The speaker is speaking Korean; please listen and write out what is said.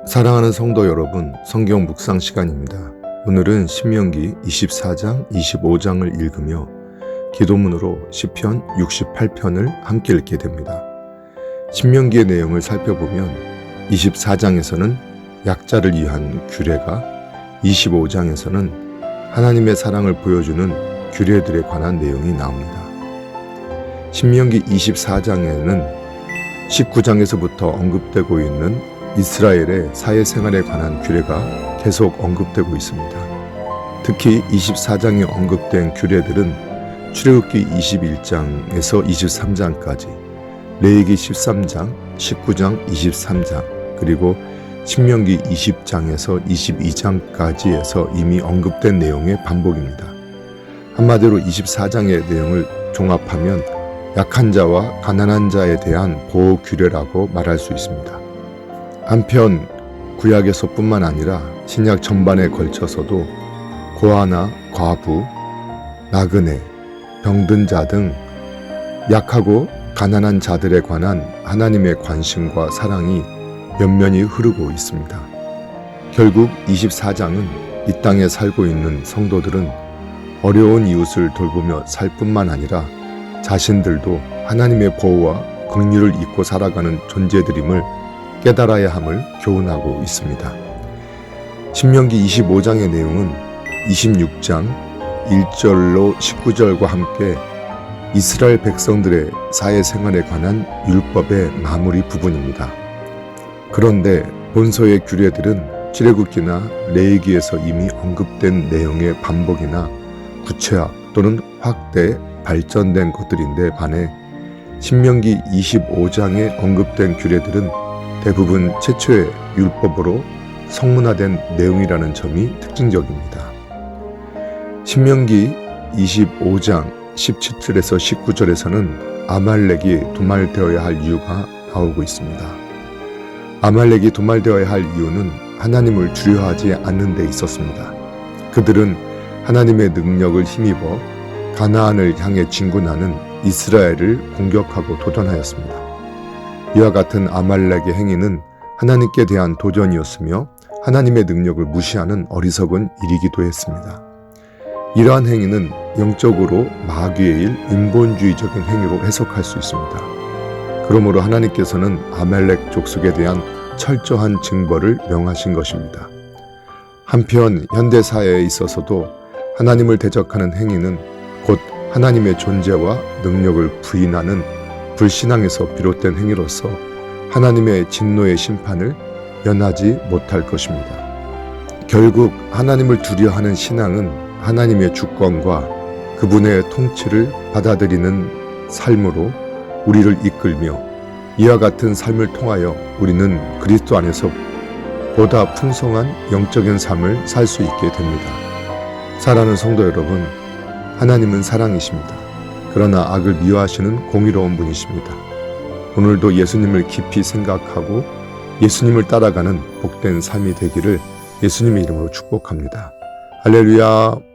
사랑하는 성도 여러분, 성경 묵상 시간입니다. 오늘은 신명기 24장, 25장을 읽으며 기도문으로 시편 68편을 함께 읽게 됩니다. 신명기의 내용을 살펴보면 24장에서는 약자를 위한 규례가, 25장에서는 하나님의 사랑을 보여주는 규례들에 관한 내용이 나옵니다. 신명기 24장에는 19장에서부터 언급되고 있는 이스라엘의 사회생활에 관한 규례가 계속 언급되고 있습니다. 특히 24장에 언급된 규례들은 출애굽기 21장에서 23장까지, 레위기 13장, 19장, 23장, 그리고 신명기 20장에서 22장까지에서 이미 언급된 내용의 반복입니다. 한마디로 24장의 내용을 종합하면 약한 자와 가난한 자에 대한 보호 규례라고 말할 수 있습니다. 한편 구약에서뿐만 아니라 신약 전반에 걸쳐서도 고아나 과부, 나그네, 병든 자 등 약하고 가난한 자들에 관한 하나님의 관심과 사랑이 면면히 흐르고 있습니다. 결국 24장은 이 땅에 살고 있는 성도들은 어려운 이웃을 돌보며 살 뿐만 아니라 자신들도 하나님의 보호와 긍휼을 잊고 살아가는 존재들임을 깨달아야 함을 교훈하고 있습니다. 신명기 25장의 내용은 26장 1절로 19절과 함께 이스라엘 백성들의 사회생활에 관한 율법의 마무리 부분입니다. 그런데 본서의 규례들은 출애굽기나 레위기에서 이미 언급된 내용의 반복이나 구체화 또는 확대, 발전된 것들인데 반해 신명기 25장에 언급된 규례들은 대부분 최초의 율법으로 성문화된 내용이라는 점이 특징적입니다. 신명기 25장 17절에서 19절에서는 아말렉이 도말되어야 할 이유가 나오고 있습니다. 아말렉이 도말되어야 할 이유는 하나님을 두려워하지 않는 데 있었습니다. 그들은 하나님의 능력을 힘입어 가나안을 향해 진군하는 이스라엘을 공격하고 도전하였습니다. 이와 같은 아말렉의 행위는 하나님께 대한 도전이었으며 하나님의 능력을 무시하는 어리석은 일이기도 했습니다. 이러한 행위는 영적으로 마귀의 일, 인본주의적인 행위로 해석할 수 있습니다. 그러므로 하나님께서는 아말렉 족속에 대한 철저한 징벌을 명하신 것입니다. 한편 현대사회에 있어서도 하나님을 대적하는 행위는 곧 하나님의 존재와 능력을 부인하는 불신앙에서 비롯된 행위로서 하나님의 진노의 심판을 면하지 못할 것입니다. 결국 하나님을 두려워하는 신앙은 하나님의 주권과 그분의 통치를 받아들이는 삶으로 우리를 이끌며 이와 같은 삶을 통하여 우리는 그리스도 안에서 보다 풍성한 영적인 삶을 살 수 있게 됩니다. 사랑하는 성도 여러분, 하나님은 사랑이십니다. 그러나 악을 미워하시는 공의로운 분이십니다. 오늘도 예수님을 깊이 생각하고 예수님을 따라가는 복된 삶이 되기를 예수님의 이름으로 축복합니다. 할렐루야.